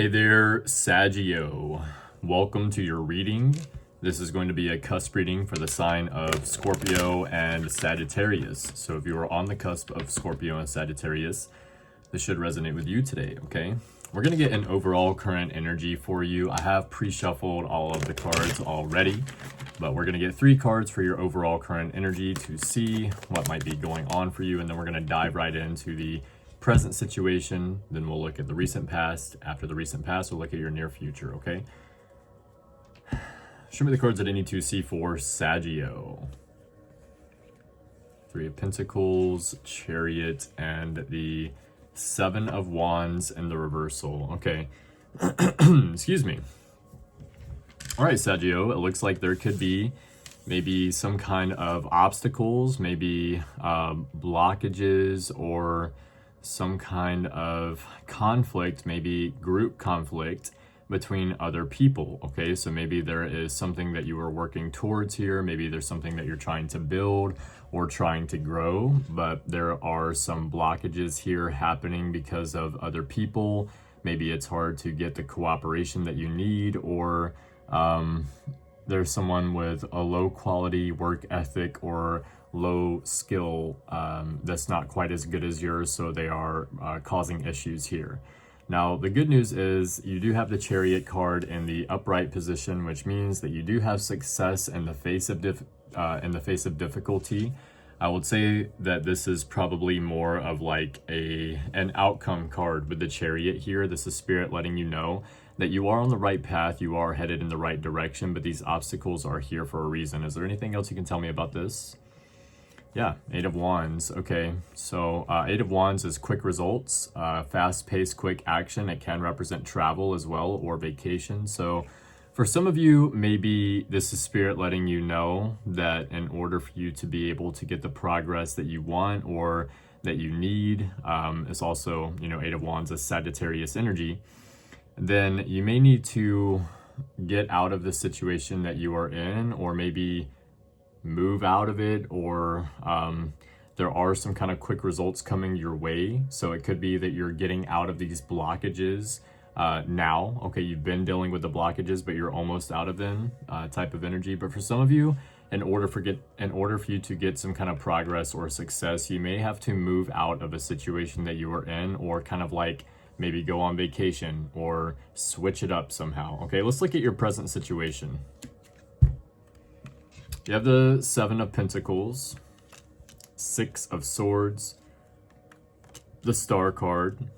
Hey there, Saggio. Welcome to your reading. This is going to be a cusp reading for the sign of Scorpio and Sagittarius. So if you are on the cusp of Scorpio and Sagittarius, this should resonate with you today, okay? We're going to get an overall current energy for you. I have pre-shuffled all of the cards already, but we're going to get 3 cards for your overall current energy to see what might be going on for you, and then we're going to dive right into the present situation. Then we'll look at the recent past. After the recent past, we'll look at your near future, okay? Show me the cards that I need to see for Saggio. 3 of Pentacles, Chariot, and the 7 of Wands in the reversal. Okay. Excuse me. All right, Saggio, it looks like there could be maybe some kind of obstacles, maybe blockages, or some kind of conflict, maybe group conflict between other people. Okay, so maybe there is something that you are working towards here. Maybe there's something that you're trying to build or trying to grow, but there are some blockages here happening because of other people. Maybe it's hard to get the cooperation that you need, or there's someone with a low quality work ethic or low skill that's not quite as good as yours, so they are causing issues here. Now, the good news is you do have the Chariot card in the upright position, which means that you do have success in the face of difficulty. I would say that this is probably more of like an outcome card with the Chariot here. This is Spirit letting you know that you are on the right path, you are headed in the right direction, but these obstacles are here for a reason. Is there anything else you can tell me about this? Yeah, 8 of Wands. Okay, so 8 of Wands is quick results, fast-paced, quick action. It can represent travel as well, or vacation. So for some of you, maybe this is Spirit letting you know that in order for you to be able to get the progress that you want or that you need, it's also, 8 of Wands is Sagittarius energy, then you may need to get out of the situation that you are in, or maybe move out of it, or there are some kind of quick results coming your way. So it could be that you're getting out of these blockages now. Okay, you've been dealing with the blockages, but you're almost out of them, type of energy. But for some of you, in order for you to get some kind of progress or success, you may have to move out of a situation that you are in, or kind of like maybe go on vacation or switch it up somehow. Okay, let's look at your present situation. You have the 7 of Pentacles, 6 of Swords, the Star card,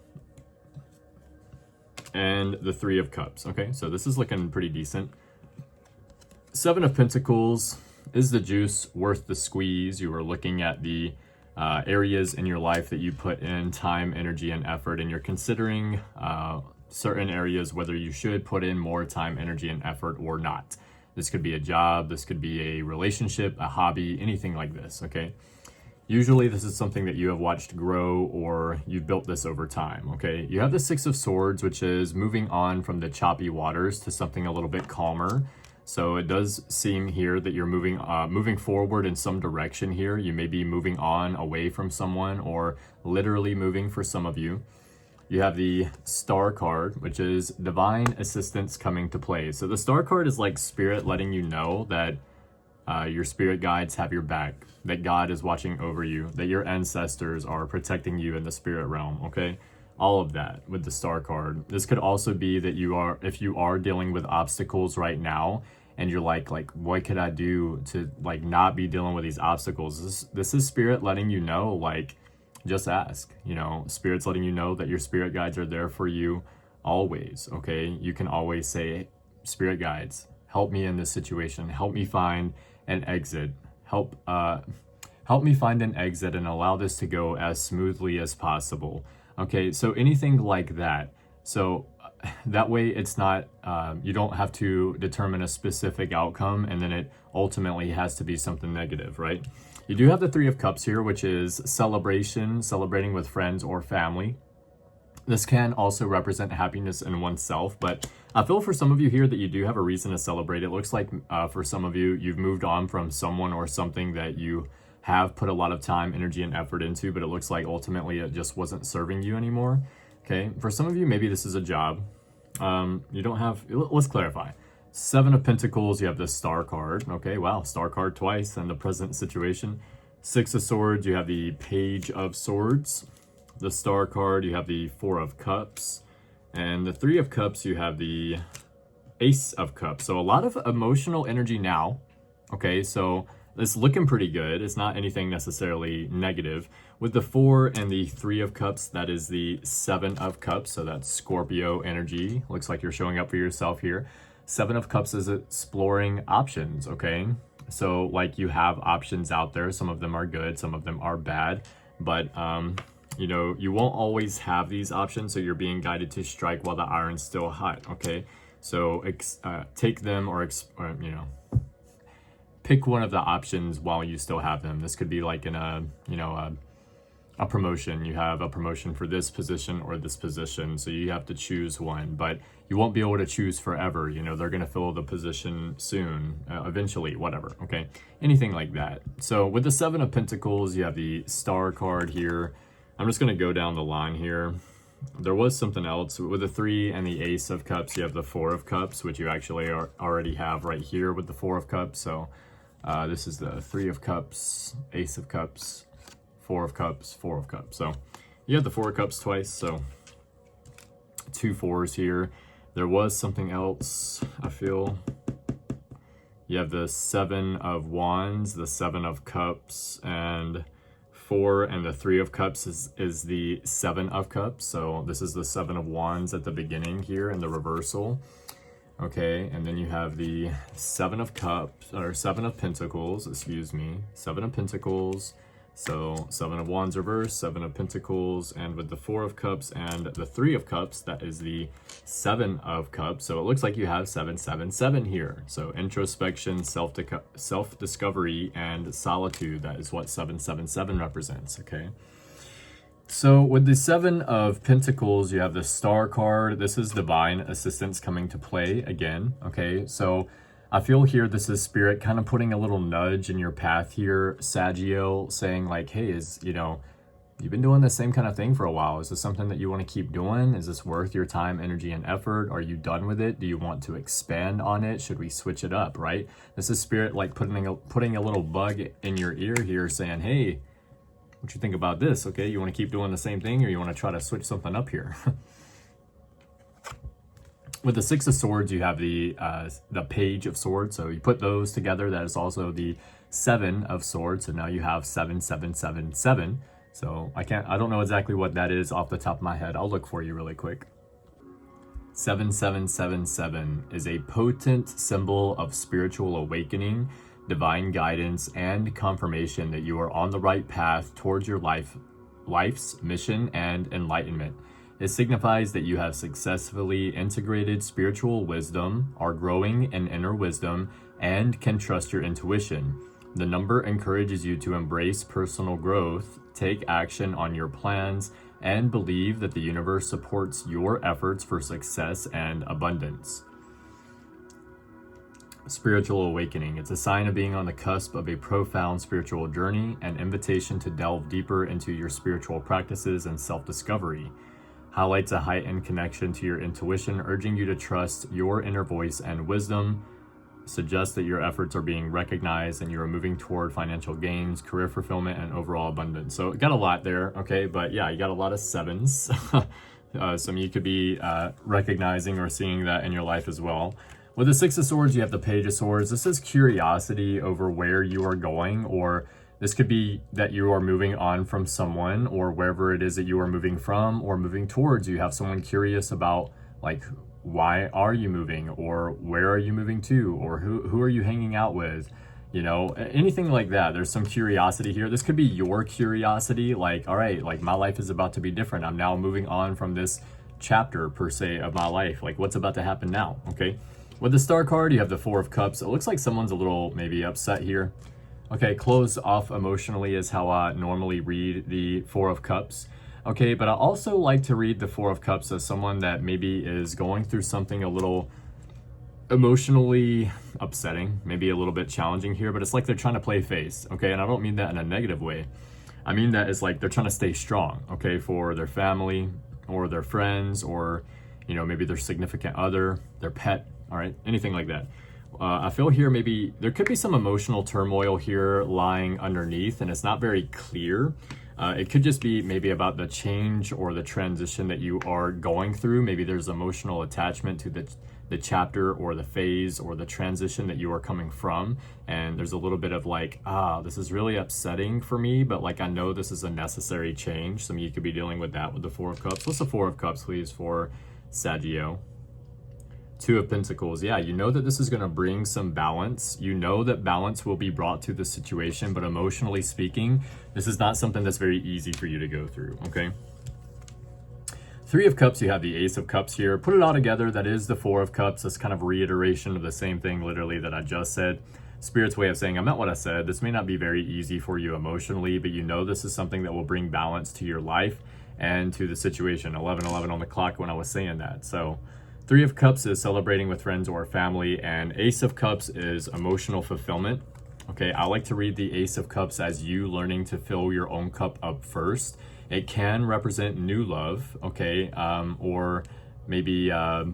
and the 3 of Cups. Okay, so this is looking pretty decent. 7 of Pentacles, is the juice worth the squeeze? You are looking at the areas in your life that you put in time, energy, and effort, and you're considering certain areas whether you should put in more time, energy, and effort or not. This could be a job, this could be a relationship, a hobby, anything like this, okay? Usually this is something that you have watched grow, or you've built this over time, okay? You have the 6 of Swords, which is moving on from the choppy waters to something a little bit calmer. So it does seem here that you're moving forward in some direction here. You may be moving on away from someone, or literally moving for some of you. You have the Star card, which is divine assistance coming to play. So the Star card is like Spirit letting you know that your spirit guides have your back, that God is watching over you, that your ancestors are protecting you in the spirit realm, okay? All of that with the Star card. This could also be that if you are dealing with obstacles right now, and you're like what could I do to like not be dealing with these obstacles? This is Spirit letting you know, like, just ask. Spirit's letting you know that your spirit guides are there for you always, okay? You can always say, Spirit guides, help me in this situation. Help me find an exit. Help me find an exit and allow this to go as smoothly as possible. Okay, so anything like that. So that way it's not, you don't have to determine a specific outcome and then it ultimately has to be something negative, right? You do have the 3 of Cups here, which is celebrating with friends or family. This can also represent happiness in oneself, but I feel for some of you here that you do have a reason to celebrate. It looks like for some of you, you've moved on from someone or something that you have put a lot of time, energy, and effort into, but it looks like ultimately it just wasn't serving you anymore. Okay, for some of you, maybe this is a job. You don't have, let's clarify. Seven of Pentacles, you have the Star card. Okay, wow, Star card twice in the present situation. Six of Swords, you have the Page of Swords. The Star card, you have the Four of Cups. And the Three of Cups, you have the Ace of Cups. So a lot of emotional energy now. Okay, so it's looking pretty good. It's not anything necessarily negative. With the Four and the Three of Cups, that is the Seven of Cups. So that's Scorpio energy. Looks like you're showing up for yourself here. Seven of Cups is exploring options, okay? So like you have options out there. Some of them are good, some of them are bad. But, you know, you won't always have these options. So you're being guided to strike while the iron's still hot, okay? So take them or you know, pick one of the options while you still have them. This could be like in a, you know, a promotion. You have a promotion for this position or this position, so you have to choose one, but you won't be able to choose forever. You know, they're going to fill the position soon, eventually, whatever, okay? Anything like that. So with the Seven of Pentacles, you have the Star card here. I'm just going to go down the line here. There was something else. With the Three and the Ace of Cups, you have the Four of Cups, which you actually already have right here with the Four of Cups. So this is the Three of Cups, Ace of Cups, Four of Cups, Four of Cups. So you have the Four of Cups twice, so 2 fours here. There was something else, I feel. You have the Seven of Wands, the Seven of Cups, and Four and the Three of Cups is the Seven of Cups. So this is the Seven of Wands at the beginning here in the reversal. Okay, and then you have the Seven of Cups, or Seven of Pentacles, excuse me. Seven of Pentacles. So Seven of Wands reverse, Seven of Pentacles, and with the Four of Cups and the Three of Cups, that is the Seven of Cups. So it looks like you have 777 here. So introspection, self-discovery, and solitude. That is what 777 represents, okay? So with the Seven of Pentacles, you have the Star card. This is divine assistance coming to play again, okay? So I feel here this is Spirit kind of putting a little nudge in your path here, Saggio, saying like, hey, you know, you've been doing the same kind of thing for a while. Is this something that you want to keep doing? Is this worth your time, energy, and effort? Are you done with it? Do you want to expand on it? Should we switch it up, right? This is Spirit like putting a little bug in your ear here saying, hey, what you think about this? Okay, you want to keep doing the same thing, or you want to try to switch something up here? With the Six of Swords, you have the Page of Swords. So you put those together. That is also the Seven of Swords. So now you have 7777. So I don't know exactly what that is off the top of my head. I'll look for you really quick. 7777 is a potent symbol of spiritual awakening, divine guidance, and confirmation that you are on the right path towards your life's mission and enlightenment. It signifies that you have successfully integrated spiritual wisdom, are growing in inner wisdom, and can trust your intuition. The number encourages you to embrace personal growth, take action on your plans, and believe that the universe supports your efforts for success and abundance. Spiritual awakening. It's a sign of being on the cusp of a profound spiritual journey, an invitation to delve deeper into your spiritual practices and self-discovery. Highlights a heightened connection to your intuition, urging you to trust your inner voice and wisdom. Suggests that your efforts are being recognized and you are moving toward financial gains, career fulfillment, and overall abundance. So it got a lot there, okay? But yeah, you got a lot of sevens. Some of you could be recognizing or seeing that in your life as well. With the Six of Swords, you have the Page of Swords. This is curiosity over where you are going, or this could be that you are moving on from someone, or wherever it is that you are moving from or moving towards. You have someone curious about, like, why are you moving, or where are you moving to, or who are you hanging out with? You know, anything like that. There's some curiosity here. This could be your curiosity, like, all right, like my life is about to be different. I'm now moving on from this chapter per se of my life. Like, what's about to happen now, okay? With the Star card, you have the Four of Cups. It looks like someone's a little maybe upset here. Okay, closed off emotionally is how I normally read the Four of Cups. Okay, but I also like to read the Four of Cups as someone that maybe is going through something a little emotionally upsetting, maybe a little bit challenging here, but it's like they're trying to play face, okay? And I don't mean that in a negative way. I mean that as like they're trying to stay strong, okay, for their family or their friends, or, you know, maybe their significant other, their pet, all right, anything like that. I feel here maybe there could be some emotional turmoil here lying underneath, and it's not very clear. It could just be maybe about the change or the transition that you are going through. Maybe there's emotional attachment to the chapter or the phase or the transition that you are coming from. And there's a little bit of like, this is really upsetting for me, but like, I know this is a necessary change. Some of you could be dealing with that with the Four of Cups. What's the Four of Cups, please, for Saggio? Two of Pentacles. Yeah, you know that this is going to bring some balance. You know that balance will be brought to the situation, but emotionally speaking, this is not something that's very easy for you to go through, okay? Three of Cups, you have the Ace of Cups here. Put it all together, that is the Four of Cups. That's kind of reiteration of the same thing literally that I just said. Spirit's way of saying, I meant what I said. This may not be very easy for you emotionally, but you know this is something that will bring balance to your life and to the situation. 11:11 on the clock when I was saying that. So Three of Cups is celebrating with friends or family, and Ace of Cups is emotional fulfillment. Okay, I like to read the Ace of Cups as you learning to fill your own cup up first. It can represent new love, okay, or maybe, I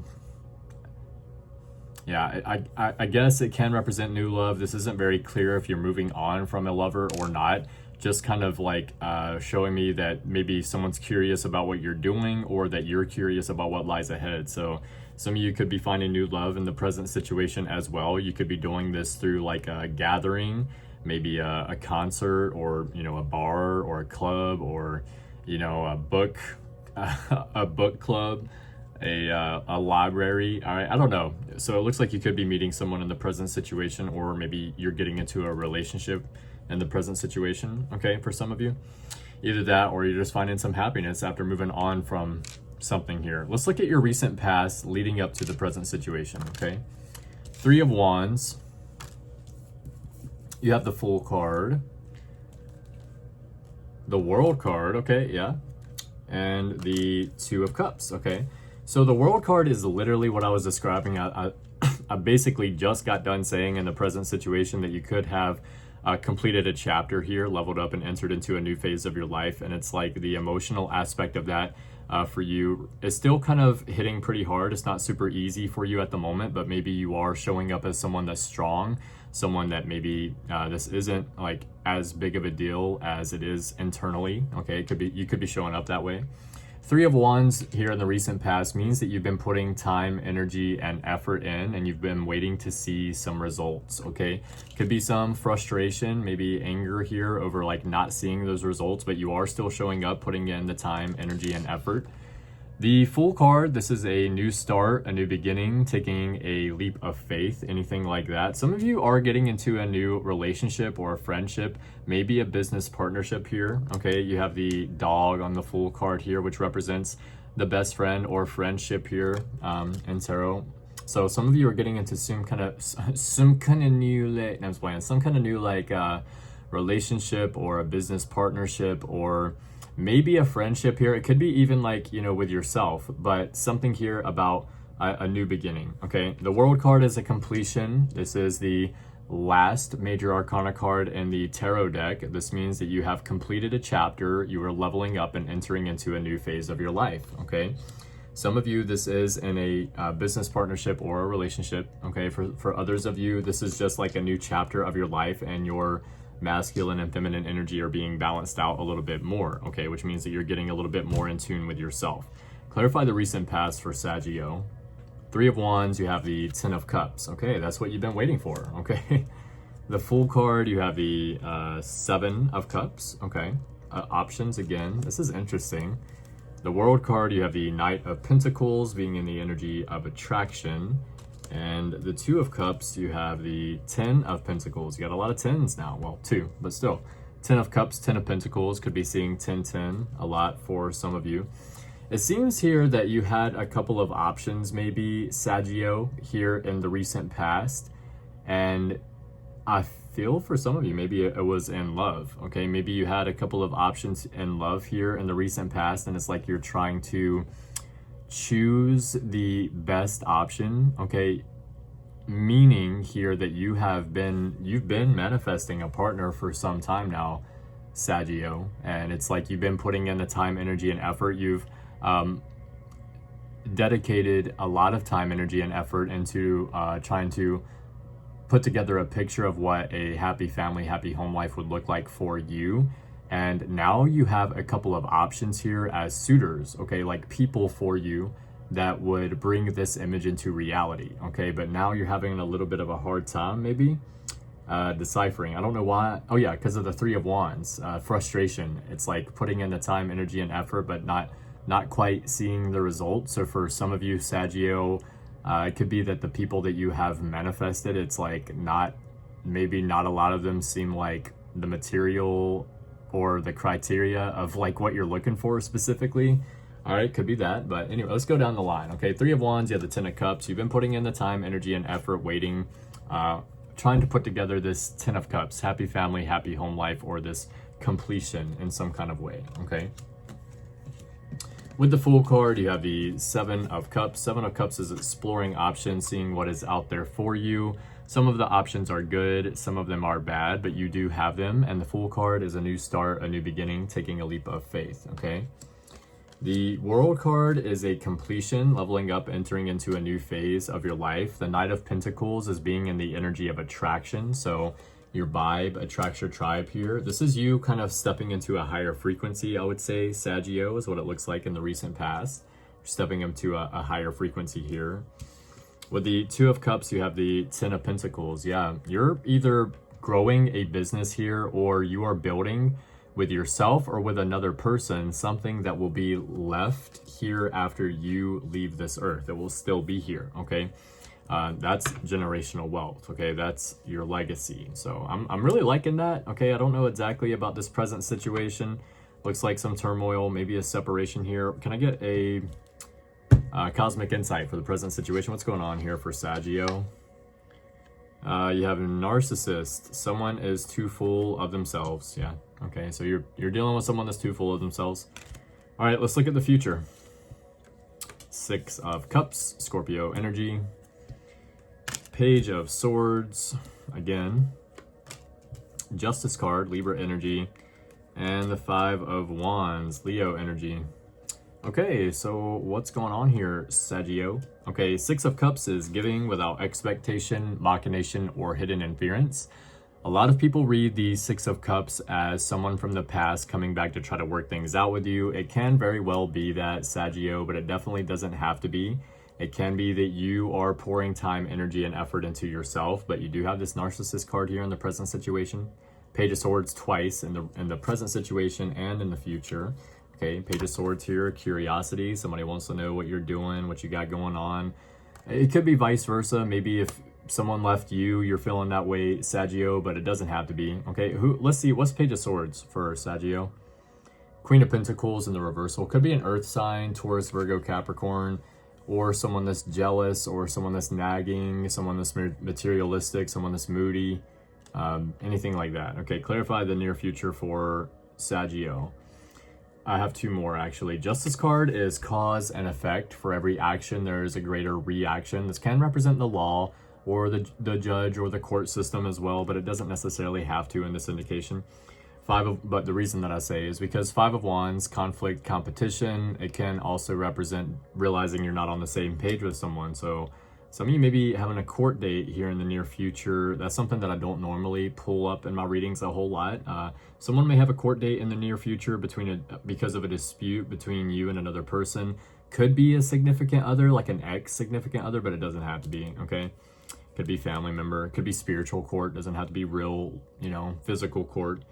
guess it can represent new love. This isn't very clear if you're moving on from a lover or not. Just kind of like showing me that maybe someone's curious about what you're doing or that you're curious about what lies ahead. So some of you could be finding new love in the present situation as well. You could be doing this through like a gathering, maybe a concert, or, you know, a bar or a club, or, you know, a book club, a library. All right, I don't know. So it looks like you could be meeting someone in the present situation, or maybe you're getting into a relationship in the present situation, okay, for some of you. Either that, or you're just finding some happiness after moving on from something here. Let's look at your recent past leading up to the present situation, okay? Three of Wands. You have the Fool card. The World card, okay, yeah. And the Two of Cups, okay? So the World card is literally what I was describing. I basically just got done saying in the present situation that you could have completed a chapter here, leveled up, and entered into a new phase of your life. And it's like the emotional aspect of that for you is still kind of hitting pretty hard. It's not super easy for you at the moment, but maybe you are showing up as someone that's strong, someone that maybe this isn't like as big of a deal as it is internally. Okay, it could be, you could be showing up that way. Three of Wands here in the recent past means that you've been putting time, energy, and effort in, and you've been waiting to see some results, okay? Could be some frustration, maybe anger here over like not seeing those results, but you are still showing up, putting in the time, energy, and effort. The Fool card, this is a new start, a new beginning, taking a leap of faith, anything like that. Some of you are getting into a new relationship or a friendship, maybe a business partnership here, okay? You have the dog on the Fool card here, which represents the best friend or friendship here in tarot. So some of you are getting into some kind of new, like, no, I'm just playing, some kind of new like relationship or a business partnership, or maybe a friendship here. It could be even like, you know, with yourself, but something here about a new beginning, okay? The World card is a completion. This is the last major arcana card in the tarot deck. This means that you have completed a chapter, you are leveling up and entering into a new phase of your life, okay? Some of you, this is in a business partnership or a relationship, okay? For others of you, this is just like a new chapter of your life, and your masculine and feminine energy are being balanced out a little bit more, okay? Which means that you're getting a little bit more in tune with yourself. Clarify the recent past for Saggio. Three of Wands, you have the Ten of Cups. Okay, that's what you've been waiting for, okay? The Fool card, you have the Seven of Cups, okay? Options again, this is interesting. The World card, you have the Knight of Pentacles, being in the energy of attraction. And the Two of Cups, you have the Ten of Pentacles. You got a lot of tens now. Well, two, but still. Ten of Cups, Ten of Pentacles. Could be seeing 10-10 a lot for some of you. It seems here that you had a couple of options, maybe, Saggio, here in the recent past. And I feel for some of you, maybe it was in love, okay? Maybe you had a couple of options in love here in the recent past, and it's like you're trying to choose the best option, okay? Meaning here that you've been manifesting a partner for some time now, Saggio, and it's like you've been putting in the time, energy, and effort. You've dedicated a lot of time, energy, and effort into trying to put together a picture of what a happy family, happy home life would look like for you. And now you have a couple of options here as suitors, okay, like people for you that would bring this image into reality, okay? But now you're having a little bit of a hard time maybe deciphering. I don't know why. Oh yeah, because of the Three of Wands, frustration. It's like putting in the time, energy, and effort, but not quite seeing the results. So for some of you, Saggio, it could be that the people that you have manifested, it's like maybe not a lot of them seem like the material or the criteria of like what you're looking for specifically. All right, could be that. But anyway, let's go down the line. Okay, Three of Wands, you have the Ten of Cups. You've been putting in the time, energy, and effort, waiting, trying to put together this Ten of Cups, happy family, happy home life, or this completion in some kind of way, okay? With the Fool card, you have the Seven of Cups. Seven of Cups is exploring options, seeing what is out there for you. Some of the options are good, some of them are bad, but you do have them. And the Fool card is a new start, a new beginning, taking a leap of faith, okay? The World card is a completion, leveling up, entering into a new phase of your life. The Knight of Pentacles is being in the energy of attraction. So your vibe attracts your tribe here. This is you kind of stepping into a higher frequency, I would say. Saggio is what it looks like in the recent past. You're stepping into a higher frequency here. With the Two of Cups, you have the Ten of Pentacles. Yeah, you're either growing a business here or you are building with yourself or with another person something that will be left here after you leave this earth. It will still be here, okay? That's generational wealth, okay? That's your legacy. So I'm really liking that, okay? I don't know exactly about this present situation. Looks like some turmoil, maybe a separation here. Can I get a cosmic insight for the present situation? What's going on here for Saggio? You have a narcissist. Someone is too full of themselves. Yeah, okay, so you're dealing with someone that's too full of themselves. All right, let's look at the future. Six of Cups, Scorpio energy. Page of Swords, again. Justice card, Libra energy. And the Five of Wands, Leo energy. Okay, so what's going on here, Saggio? Okay, Six of Cups is giving without expectation, machination, or hidden interference. A lot of people read the Six of Cups as someone from the past coming back to try to work things out with you. It can very well be that, Saggio, but it definitely doesn't have to be. It can be that you are pouring time, energy, and effort into yourself, but you do have this narcissist card here in the present situation. Page of Swords twice in the present situation and in the future. Okay, Page of Swords here, curiosity. Somebody wants to know what you're doing, what you got going on. It could be vice versa. Maybe if someone left you, you're feeling that way, Saggio, but it doesn't have to be. Okay, let's see, what's Page of Swords for Saggio? Queen of Pentacles in the reversal. Could be an earth sign, Taurus, Virgo, Capricorn, or someone that's jealous, or someone that's nagging, someone that's materialistic, someone that's moody, anything like that. Okay, clarify the near future for Saggio. I have two more actually. Justice card is cause and effect. For every action, there is a greater reaction. This can represent the law or the judge or the court system as well, but it doesn't necessarily have to in this indication. But the reason that I say is because Five of Wands, conflict, competition. It can also represent realizing you're not on the same page with someone. So some of you may be having a court date here in the near future. That's something that I don't normally pull up in my readings a whole lot. Someone may have a court date in the near future because of a dispute between you and another person. Could be a significant other, like an ex-significant other, but it doesn't have to be, okay? Could be family member, could be spiritual court, doesn't have to be real, physical court.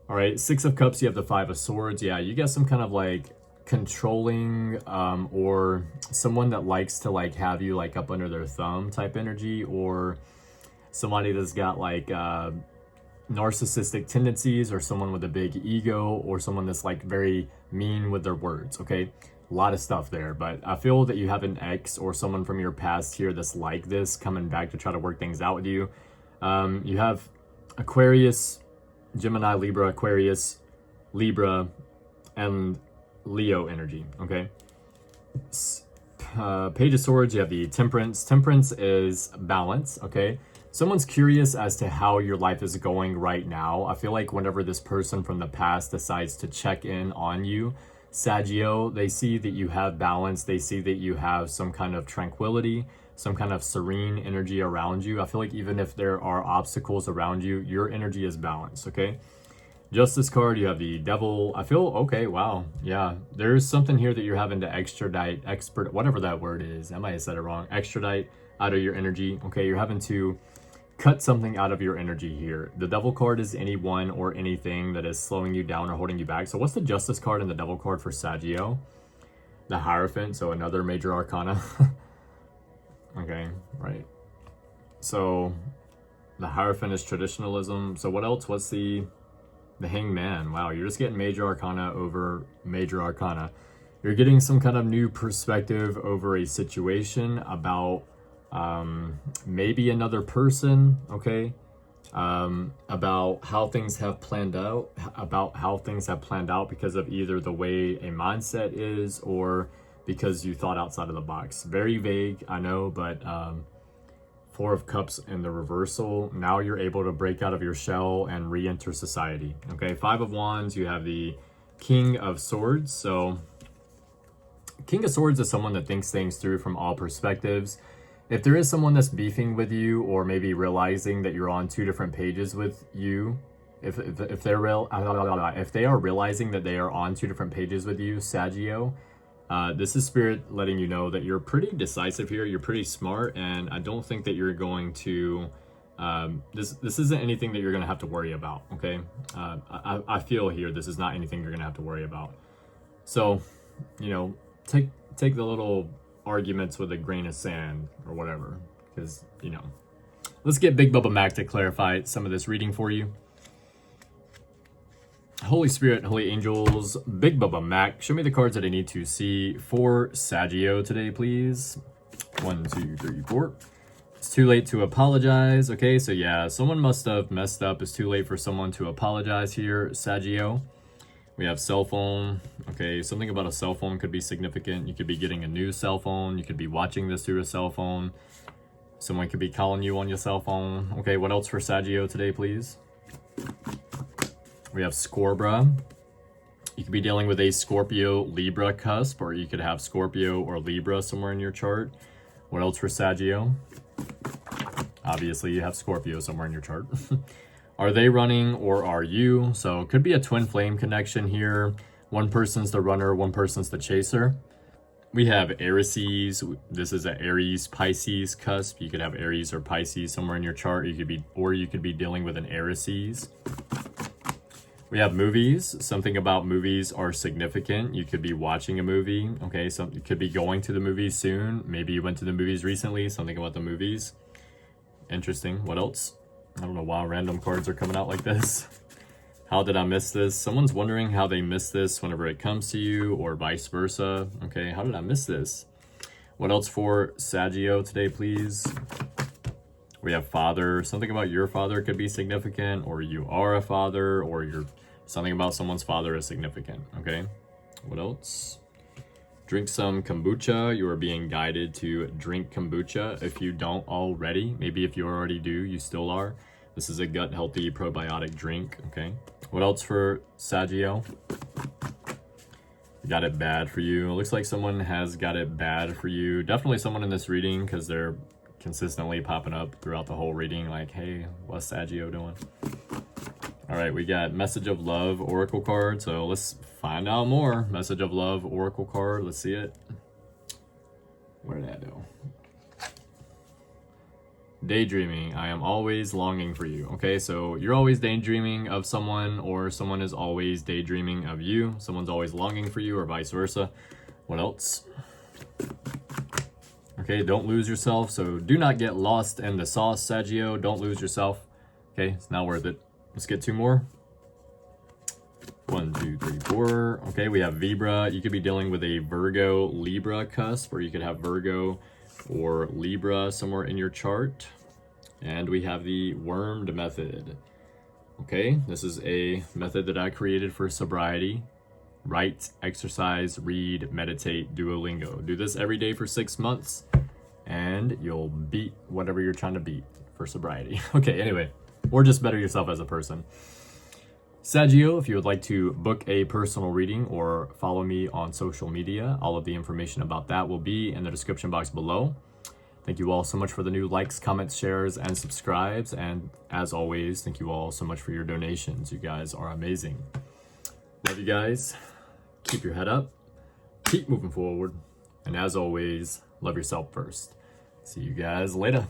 All right, Six of Cups, you have the Five of Swords. Yeah, you got some kind of like controlling or someone that likes to like have you like up under their thumb type energy, or somebody that's got like narcissistic tendencies, or someone with a big ego, or someone that's like very mean with their words. Okay, a lot of stuff there, but I feel that you have an ex or someone from your past here that's like this coming back to try to work things out with you. You have Aquarius, Gemini, Libra, Aquarius, Libra, and Leo energy, okay? Page of Swords, you have the Temperance. Temperance is balance, okay? Someone's curious as to how your life is going right now. I feel like whenever this person from the past decides to check in on you, Saggio, they see that you have balance. They see that you have some kind of tranquility, some kind of serene energy around you. I feel like even if there are obstacles around you, your energy is balanced, okay? Justice card, you have the Devil. I feel, okay, wow, yeah. There's something here that you're having to extradite, whatever that word is. I might have said it wrong. Extradite out of your energy, okay? You're having to cut something out of your energy here. The Devil card is anyone or anything that is slowing you down or holding you back. So what's the Justice card and the Devil card for Saggio? The Hierophant, so another major arcana. Okay, right. So the Hierophant is traditionalism. So what else? What's the Hangman? Wow, you're just getting major arcana over major arcana. You're getting some kind of new perspective over a situation about maybe another person, okay? About how things have planned out, because of either the way a mindset is or because you thought outside of the box. Very vague, I know, but Four of Cups in the reversal. Now you're able to break out of your shell and re-enter society. Okay, Five of Wands, you have the King of Swords. So King of Swords is someone that thinks things through from all perspectives. If there is someone that's beefing with you or maybe realizing that you're on two different pages with you, if they are realizing that they are on two different pages with you, Saggio, this is Spirit letting you know that you're pretty decisive here, you're pretty smart, and I don't think that you're going to, this isn't anything that you're going to have to worry about, okay? I feel here this is not anything you're going to have to worry about. So, you know, take the little arguments with a grain of sand or whatever, because, you know. Let's get Big Bubba Mac to clarify some of this reading for you. Holy Spirit, Holy Angels, Big Bubba Mac, show me the cards that I need to see for Saggio today, please. 1, 2, 3, 4. It's too late to apologize. Okay, so yeah, someone must have messed up. It's too late for someone to apologize here, Saggio. We have cell phone. Okay, something about a cell phone could be significant. You could be getting a new cell phone. You could be watching this through a cell phone. Someone could be calling you on your cell phone. Okay, what else for Saggio today, please? We have Scorbra. You could be dealing with a Scorpio Libra cusp, or you could have Scorpio or Libra somewhere in your chart. What else for Saggio? Obviously, you have Scorpio somewhere in your chart. Are they running or are you? So it could be a twin flame connection here. One person's the runner, one person's the chaser. We have Aries. This is an Aries Pisces cusp. You could have Aries or Pisces somewhere in your chart. You could be dealing with an Aries. We have movies. Something about movies are significant. You could be watching a movie. Okay, so you could be going to the movies soon. Maybe you went to the movies recently. Something about the movies. Interesting. What else? I don't know why random cards are coming out like this. How did I miss this? Someone's wondering how they missed this whenever it comes to you, or vice versa. Okay, how did I miss this? What else for Saggio today, please? We have father. Something about your father could be significant, or you are a father, or something about someone's father is significant. Okay, what else? Drink some kombucha. You are being guided to drink kombucha if you don't already. Maybe if you already do, you still are. This is a gut healthy probiotic drink. Okay, what else for Saggio? Got it bad for you. It looks like someone has got it bad for you. Definitely someone in this reading, because they're consistently popping up throughout the whole reading like, hey, what's Saggio doing? All right, we got Message of Love Oracle card. So let's find out more. Message of Love Oracle card. Let's see it. Where did that go? Daydreaming. I am always longing for you. Okay, so you're always daydreaming of someone, or someone is always daydreaming of you. Someone's always longing for you, or vice versa. What else? Okay, don't lose yourself. So do not get lost in the sauce, Saggio. Don't lose yourself. Okay, it's not worth it. Let's get two more. 1, 2, 3, 4. Okay, we have Vibra. You could be dealing with a Virgo Libra cusp, or you could have Virgo or Libra somewhere in your chart. And we have the Wormed method. Okay, this is a method that I created for sobriety. Write, exercise, read, meditate, Duolingo. Do this every day for 6 months, and you'll beat whatever you're trying to beat for sobriety. Okay, anyway, or just better yourself as a person. Saggio, if you would like to book a personal reading or follow me on social media, all of the information about that will be in the description box below. Thank you all so much for the new likes, comments, shares, and subscribes. And as always, thank you all so much for your donations. You guys are amazing. Love you guys. Keep your head up. Keep moving forward. And as always, love yourself first. See you guys later.